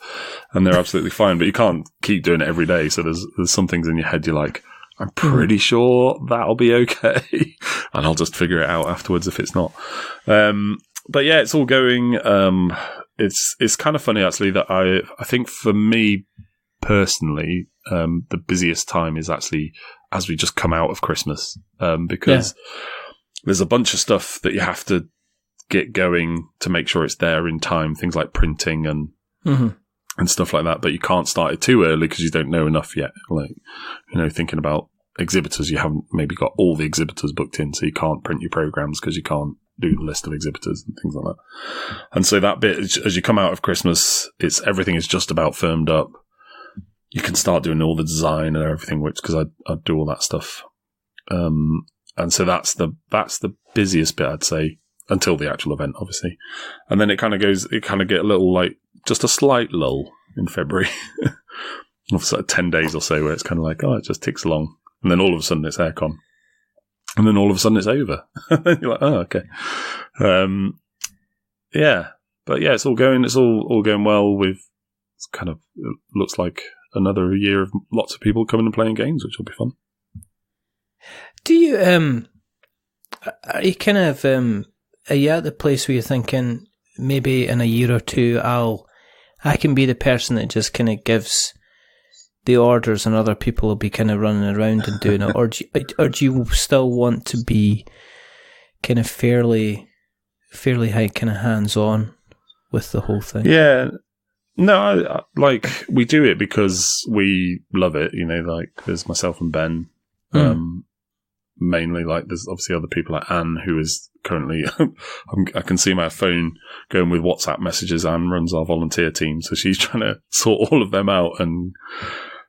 And they're absolutely fine, but you can't keep doing it every day. So there's some things in your head you're like, I'm pretty sure that'll be okay. And I'll just figure it out afterwards if it's not. But yeah, it's all going. It's kind of funny actually that I think for me personally, the busiest time is actually as we just come out of Christmas, because there's a bunch of stuff that you have to get going to make sure it's there in time. Things like printing and stuff like that. But you can't start it too early because you don't know enough yet. Like, thinking about exhibitors, you haven't maybe got all the exhibitors booked in, so you can't print your programs because you can't do the list of exhibitors and things like that. And so that bit, as you come out of Christmas, everything is just about firmed up. You can start doing all the design and everything, because I do all that stuff. And so that's the busiest bit, I'd say, until the actual event, obviously. And then it kind of get a little, like, just a slight lull in February. Of sort of 10 days or so where it's kind of like, it just ticks along. And then all of a sudden it's Airecon. And then all of a sudden it's over. And you're like, okay. But yeah, it's all going well. It's kind of, it looks like another year of lots of people coming and playing games, which will be fun. Do you, are you kind of, are you at the place where you're thinking maybe in a year or two I can be the person that just kind of gives the orders and other people will be kind of running around and doing it, or do you still want to be kind of fairly high, kind of hands-on with the whole thing? Yeah. No, we do it because we love it, like there's myself and Ben, mainly. Like, there's obviously other people like Anne, who is currently, I can see my phone going with WhatsApp messages. Anne runs our volunteer team, so she's trying to sort all of them out and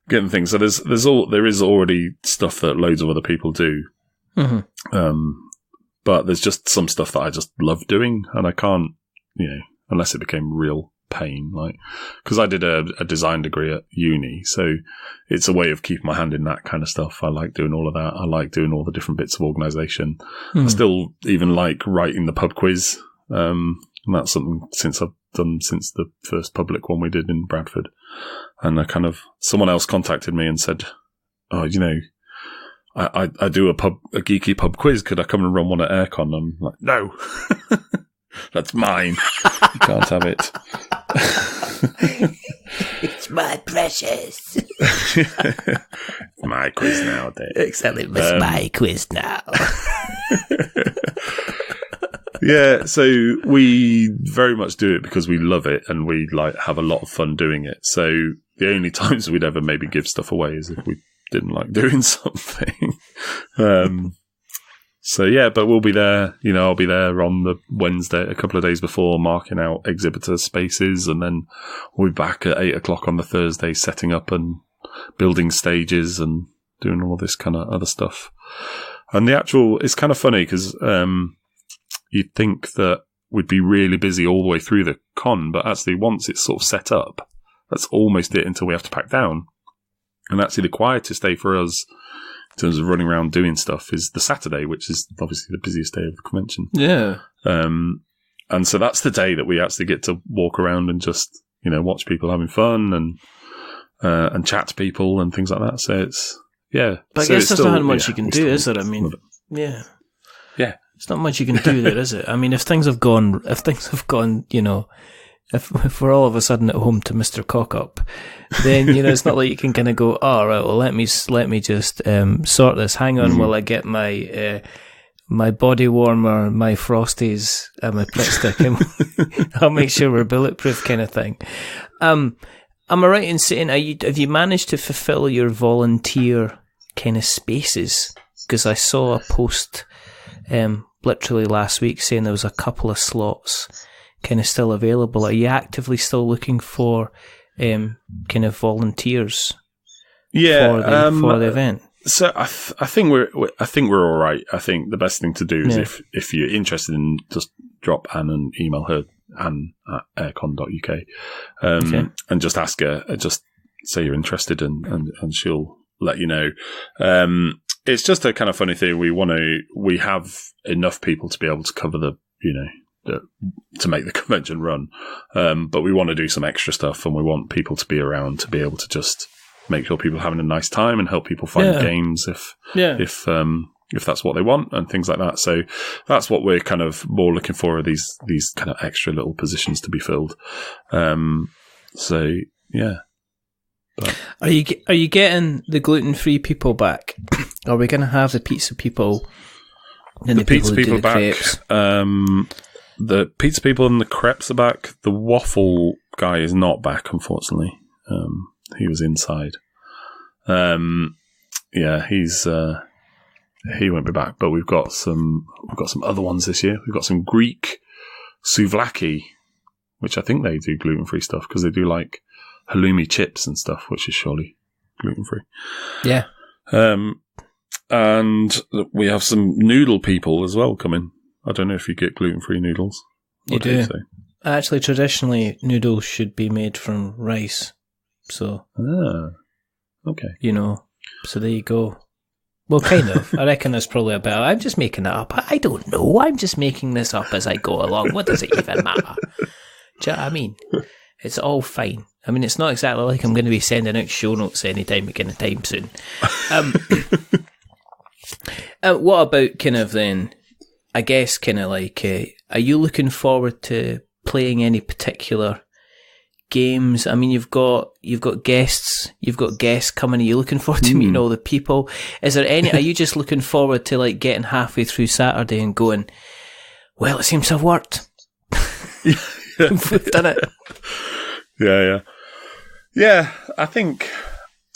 getting things. So there is already stuff that loads of other people do. Mm-hmm. But there's just some stuff that I just love doing, and I can't, unless it became real pain, like, because I did a design degree at uni, so it's a way of keeping my hand in that kind of stuff. I like doing all of that. I like doing all the different bits of organisation. I still even like writing the pub quiz, and that's something I've done since the first public one we did in Bradford. And someone else contacted me and said, "Oh, I do a geeky pub quiz. Could I come and run one at Airecon?" I'm like, "No, that's mine. You can't have it." It's my precious. My quiz now, Dave. Exactly, it's my quiz now. Yeah, so we very much do it because we love it and we have a lot of fun doing it. So the only times we'd ever maybe give stuff away is if we didn't like doing something. So yeah, but we'll be there. I'll be there on the Wednesday, a couple of days before, marking out exhibitor spaces, and then we'll be back at 8:00 on the Thursday, setting up and building stages and doing all this kind of other stuff. And it's kind of funny because you'd think that we'd be really busy all the way through the con, but actually once it's sort of set up, that's almost it until we have to pack down. And actually the quietest day for us in terms of running around doing stuff is the Saturday, which is obviously the busiest day of the convention. Yeah. And so that's the day that we actually get to walk around and just, watch people having fun and chat to people and things like that. So it's, yeah. But I guess there's not much you can do, is there? I mean, yeah. Yeah. It's not much you can do there, is it? I mean, if things have gone, if we're all of a sudden at home to Mr. Cock-Up, then, it's not like you can kind of go, oh, right, well, let me just sort this. Hang on while I get my my body warmer, my Frosties, and my Pritt Stick, and I'll make sure we're bulletproof kind of thing. Am I right in saying, have you managed to fulfill your volunteer kind of spaces? Because I saw a post literally last week saying there was a couple of slots kind of still available. Are you actively still looking for kind of volunteers? Yeah, for the event. So I think we're all right. I think the best thing to do is if you're interested in, just drop Anne and email her, Anne@airecon.uk, and just ask her, just say you're interested, and she'll let you know. It's just a kind of funny thing. We have enough people to be able to cover to make the convention run. But we want to do some extra stuff, and we want people to be around to be able to just make sure people are having a nice time and help people find games if that's what they want and things like that. So that's what we're kind of more looking for, are these kind of extra little positions to be filled. So yeah. But are you getting the gluten-free people back? Are we going to have the pizza people? And the pizza people back. Crepes? The pizza people and the crepes are back. The waffle guy is not back, unfortunately. He was inside. He won't be back. But we've got some other ones this year. We've got some Greek souvlaki, which I think they do gluten-free stuff, because they do like halloumi chips and stuff, which is surely gluten-free. Yeah. And we have some noodle people as well coming. I don't know if you get gluten-free noodles. You do. Actually, traditionally, noodles should be made from rice. So. Okay. So there you go. Well, kind of. I reckon there's probably a bit. I'm just making that up. I don't know. I'm just making this up as I go along. What does it even matter? Do you know what I mean? It's all fine. I mean, it's not exactly like I'm going to be sending out show notes anytime soon. What about kind of then, I guess, kind of like, are you looking forward to playing any particular games? I mean, you've got guests coming. Are you looking forward to meeting all the people? Is there any, are you just looking forward to like getting halfway through Saturday and going, well, it seems to have worked. We've done it. Yeah. I think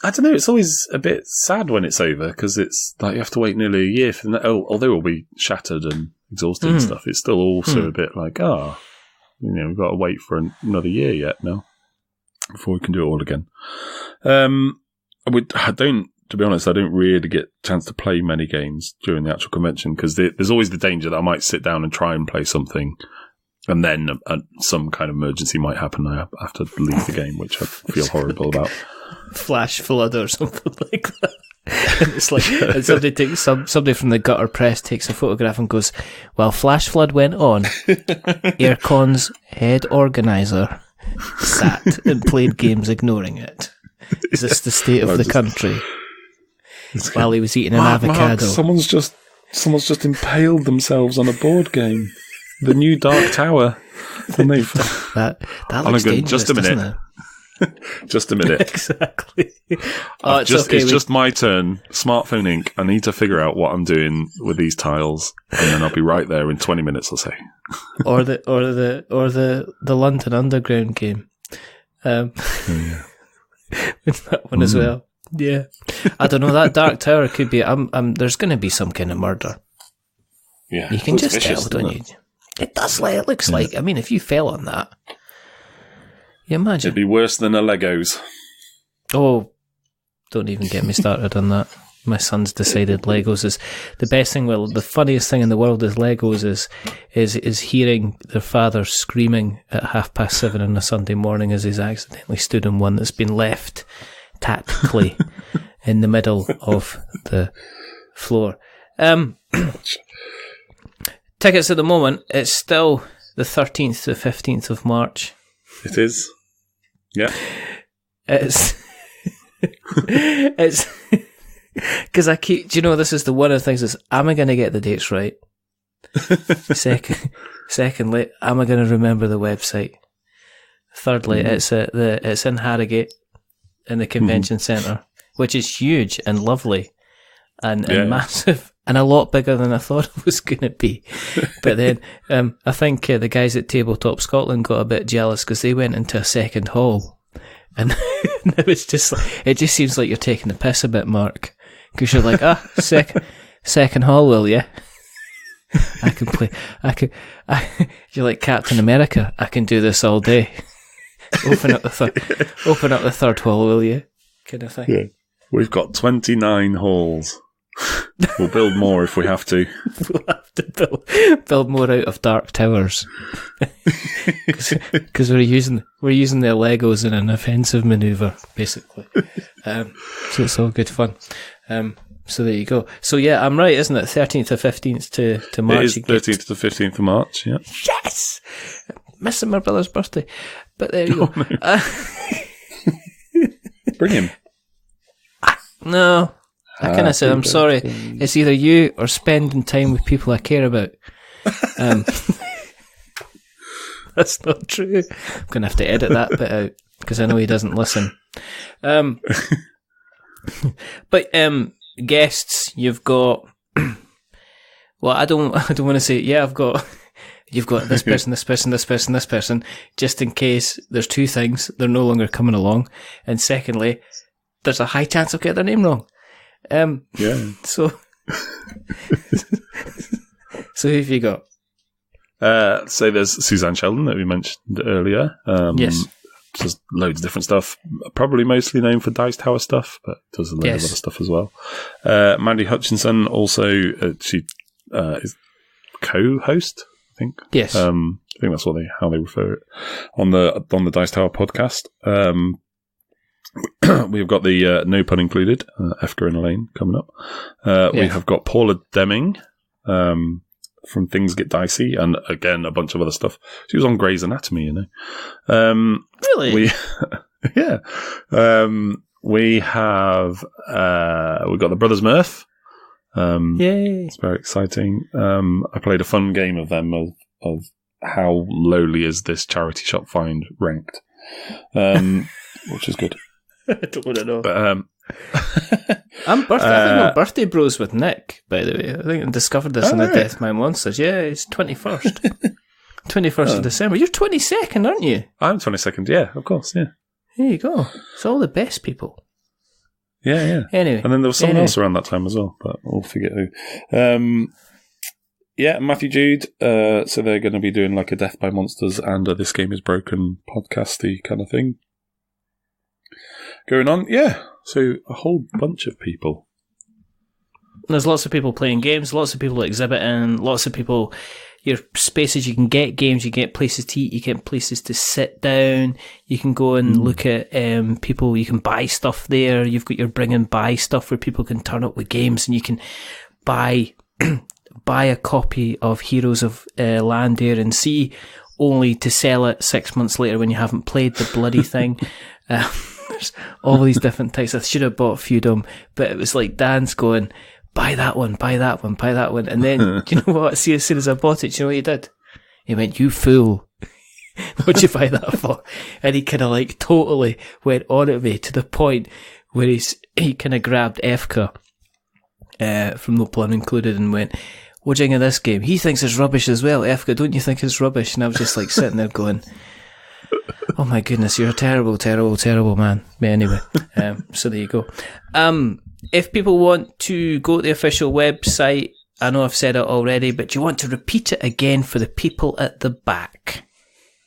I don't know. It's always a bit sad when it's over because it's like you have to wait nearly a year for although we'll be shattered and exhausted and stuff. It's still also a bit like, we've got to wait for another year yet now before we can do it all again. To be honest, I don't really get a chance to play many games during the actual convention because there's always the danger that I might sit down and try and play something, and then some kind of emergency might happen. I have to leave the game, which I feel horrible about. Flash flood or something like that. And it's like and somebody from the gutter press takes a photograph and goes, "While flash flood went on, Airecon's head organizer sat and played games, ignoring it. Is this the state of the country?" While he was eating an avocado. Someone's just impaled themselves on a board game. The new Dark Tower. And they've that looks dangerous, just a minute. doesn't it? Just a minute. Exactly. It's just my turn. Smartphone Inc. I need to figure out what I'm doing with these tiles, and then I'll be right there in 20 minutes or so. or the London Underground game. With that one as well. Yeah. I don't know. That Dark Tower could be. There's going to be some kind of murder. Yeah, you can just tell, don't you? It does. It looks like. I mean, if you fell on that. You imagine. It'd be worse than a Legos. Oh, don't even get me started on that. My son's decided Legos is the best thing. Well, the funniest thing in the world is Legos is hearing their father screaming at 7:30 on a Sunday morning as he's accidentally stood on one that's been left tactically in the middle of the floor. Tickets at the moment, it's still the 13th to 15th of March. It is. Yeah. It's because I keep. Do you know this is one of the things? Is am I going to get the dates right? Secondly, am I going to remember the website? Thirdly, it's in Harrogate in the convention centre, which is huge and lovely and massive and a lot bigger than I thought it was going to be. But then I think the guys at Tabletop Scotland got a bit jealous because they went into a second hall, and it was just it just seems like you're taking the piss a bit, Mark, because you're like, second hall, will you? I can play. You're like Captain America. I can do this all day. Open up the third hall, will you? Kind of thing. Yeah. We've got 29 halls. We'll build more if we have to. We'll have to build more out of Dark Towers because we're using their Legos in an offensive manoeuvre, basically. So it's all good fun. So there you go. So yeah, I'm right, isn't it? 13th or 15th to March. It is 13th to 15th of March. Yeah. Yes. Missing my brother's birthday, but there you go. No. Bring him. No. I kind of said, I'm sorry, it's either you or spending time with people I care about. That's not true. I'm going to have to edit that bit out because I know he doesn't listen. But guests, you've got... Well, I don't want to say, you've got this person, this person, this person, this person, just in case there's two things, they're no longer coming along. And secondly, there's a high chance I'll get their name wrong. So who have you got? So there's Suzanne Sheldon that we mentioned earlier. Yes. Just loads of different stuff. Probably mostly known for Dice Tower stuff, but does a load of other stuff as well. Mandy Hutchinson also, she is co-host, I think. Yes. I think that's how they refer it on the Dice Tower podcast. We've got the No Pun Included, Efka and Elaine coming up. We have got Paula Deming from Things Get Dicey, and again, a bunch of other stuff. She was on Grey's Anatomy, you know. Really? We have we've got the Brothers Murph. Yay. It's very exciting. I played a fun game of them of how lowly is this charity shop find ranked, which is good. I don't want to know. But, I think I'm birthday bros with Nick, by the way. I think I discovered this in the Death My Monsters. Yeah, it's 21st. 21st of December. You're 22nd, aren't you? I'm 22nd, yeah, of course, yeah. There you go. It's all the best people. Yeah. Anyway. And then there was someone else around that time as well, but we'll forget who. Yeah, Matthew Jude. So they're going to be doing like a Death by Monsters and a This Game Is Broken podcasty kind of thing going on. Yeah, so a whole bunch of people. There's lots of people playing games, lots of people exhibiting, lots of people. Your spaces, you can get games, you get places to eat, you get places to sit down, you can go and look at people, you can buy stuff there. You've got your bring and buy stuff where people can turn up with games, and you can buy a copy of Heroes of Land, Aire and Sea, only to sell it 6 months later when you haven't played the bloody thing. There's all these different types. I should have bought a few of them, but it was like Dan's going, buy that one, buy that one, buy that one. And then, do you know what? See, as soon as I bought it, do you know what he did? He went, you fool. What'd you buy that for? And he kind of like totally went on at me to the point where he kind of grabbed Efka from No Plum Included and went, what do you think of this game? He thinks it's rubbish as well. Efka, don't you think it's rubbish? And I was just like sitting there going, oh my goodness, you're a terrible, terrible, terrible man. But anyway, so there you go. If people want to go to the official website, I know I've said it already, but do you want to repeat it again for the people at the back?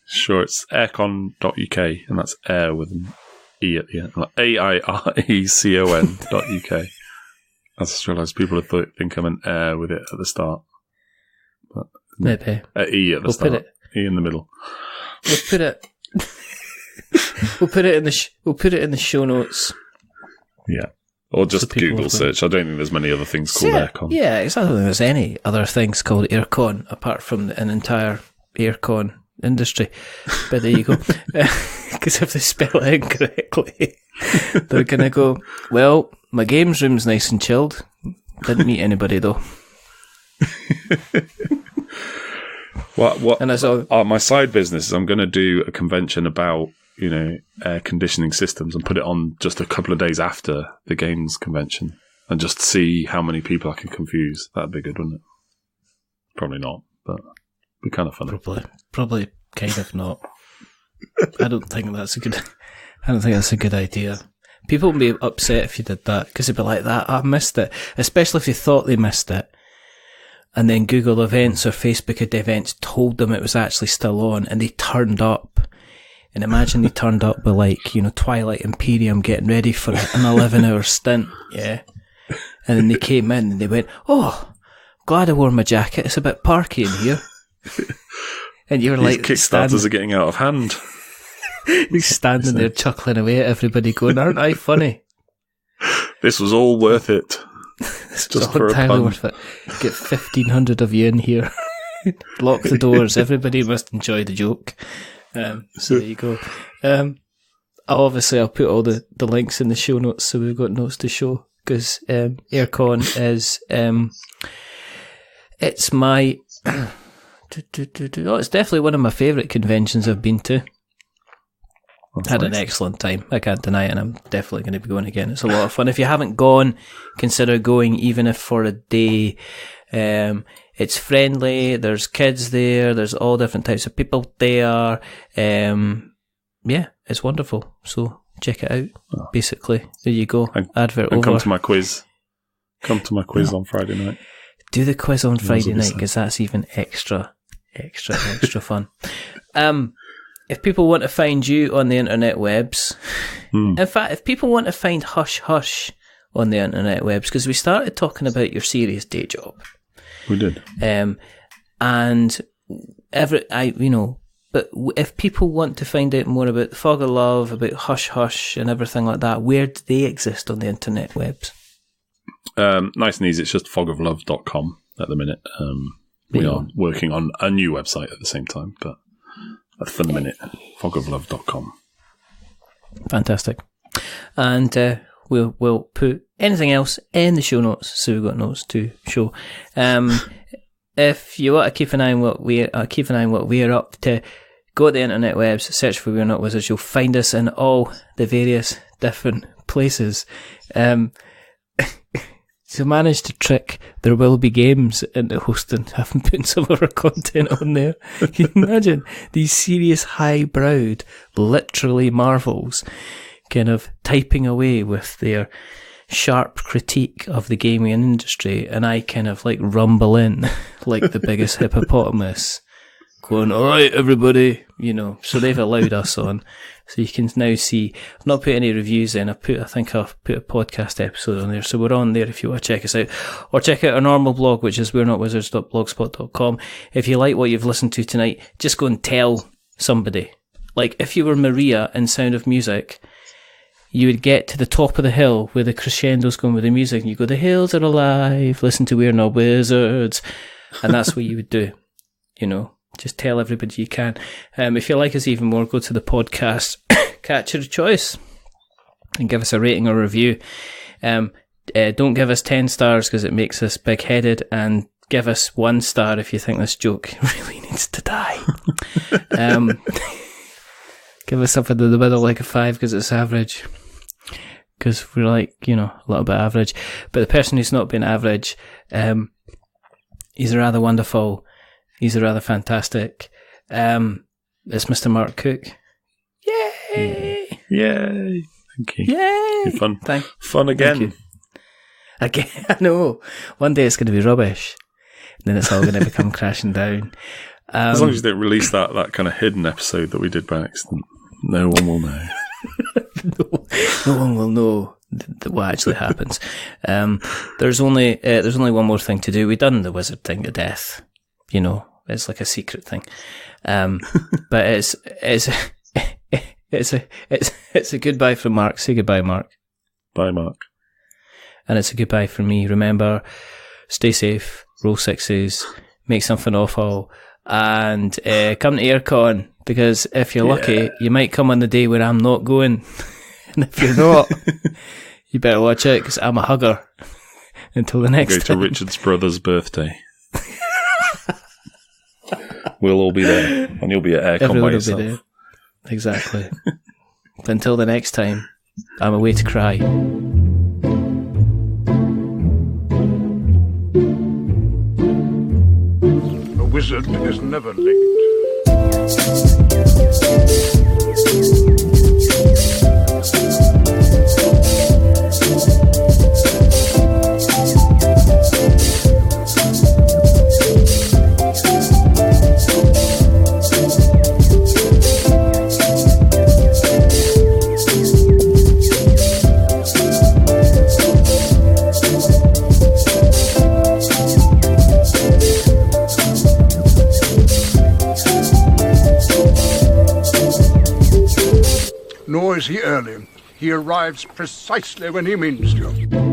Sure, it's airecon.uk, and that's Aire with an E at the end. Like airecon.uk. I just realised people would think I'm an Aire with it at the start. But maybe. E at the start. E in the middle. We'll put it. We'll put it in the show notes. Yeah. Or just Google search. I don't think there's many other things called Airecon. Yeah, I don't think there's any other things called Airecon apart from an entire Airecon industry. But there you go. Because if they spell it incorrectly, they're going to go, well, my games room's nice and chilled. Didn't meet anybody though. What? And my side business is I'm going to do a convention about air conditioning systems and put it on just a couple of days after the games convention and just see how many people I can confuse. That'd be good, wouldn't it? Probably not, but it'd be kind of funny. Probably kind of not. I don't think that's a good idea. People would be upset if you did that because they'd be like, "That I missed it," especially if they thought they missed it. And then Google Events or Facebook Events told them it was actually still on, and they turned up. And imagine they turned up with Twilight Imperium getting ready for an 11-hour stint, yeah. And then they came in and they went, "Oh, glad I wore my jacket. It's a bit parky in here." And you're like, Kickstarters are getting out of hand. He's standing there chuckling away at everybody, going, "Aren't I funny? This was all worth it. This was all entirely worth it. Get 1,500 of you in here. Lock the doors. Everybody must enjoy the joke." So there you go. I'll put all the links in the show notes, so we've got notes to show, because Airecon is it's my it's definitely one of my favourite conventions I've been to. Had an excellent time. I can't deny it, and I'm definitely going to be going again. It's a lot of fun. If you haven't gone, consider going, even if for a day. It's friendly, there's kids there, there's all different types of people there. Yeah, it's wonderful. So check it out, basically. There you go. Advert over. Come to my quiz. Come to my quiz on Friday night. Do the quiz on Friday night, because that's even extra fun. If people want to find you on the internet webs, in fact, if people want to find Hush Hush on the internet webs, because we started talking about your serious day job. We did. But if people want to find out more about the Fog of Love, about Hush Hush and everything like that, where do they exist on the internet webs? Nice and easy. It's just fogoflove.com at the minute. We are working on a new website at the same time, but for the minute, fogoflove.com. Fantastic. And we'll put anything else in the show notes, so we've got notes to show. If you want to keep an eye on what we are up to, go to the internet webs, search for We're Not Wizards. You'll find us in all the various different places. To manage to trick There Will Be Games into hosting, having put some of our content on there. Can you imagine these serious, high-browed, literally marvels kind of typing away with their sharp critique of the gaming industry, and I kind of like rumble in like the biggest hippopotamus, going, "All right, everybody," So they've allowed us on, so you can now see. I've not put any reviews in. I think I've put a podcast episode on there, so we're on there if you want to check us out, or check out our normal blog, which is we'renotwizards.blogspot.com. If you like what you've listened to tonight, just go and tell somebody. Like if you were Maria in Sound of Music, you would get to the top of the hill where the crescendo's going with the music, and you go, "The hills are alive, listen to We're Not Wizards," and that's what you would do, Just tell everybody you can. If you like us even more, go to the podcast catcher of choice and give us a rating or review. Don't give us 10 stars because it makes us big-headed, and give us 1 star if you think this joke really needs to die. Give us something in the middle, like a 5 because it's average. Because we're like, a little bit average. But the person who's not been average, he's rather wonderful. He's rather fantastic. It's Mr. Mark Cooke. Yay! Yay! Thank you. Yay! Fun. Fun again. Again, I know. One day it's going to be rubbish. Then it's all going to become crashing down. As long as you don't release that kind of hidden episode that we did by accident, no one will know. No one will know what actually happens. There's only one more thing to do. We've done the wizard thing to death. It's like a secret thing. But it's a goodbye from Mark. Say goodbye, Mark. Bye, Mark. And it's a goodbye from me. Remember, stay safe, roll 6s, make something awful, and come to Airecon, because if you're lucky, you might come on the day where I'm not going. And if you're not, you better watch out, because I'm a hugger. Until the next time. Go to Richard's brother's birthday. We'll all be there, and you'll be at Airecon Everyone by yourself. will be there. Exactly. But until the next time, I'm away to cry. A wizard is never late. Nor is he early. He arrives precisely when he means to.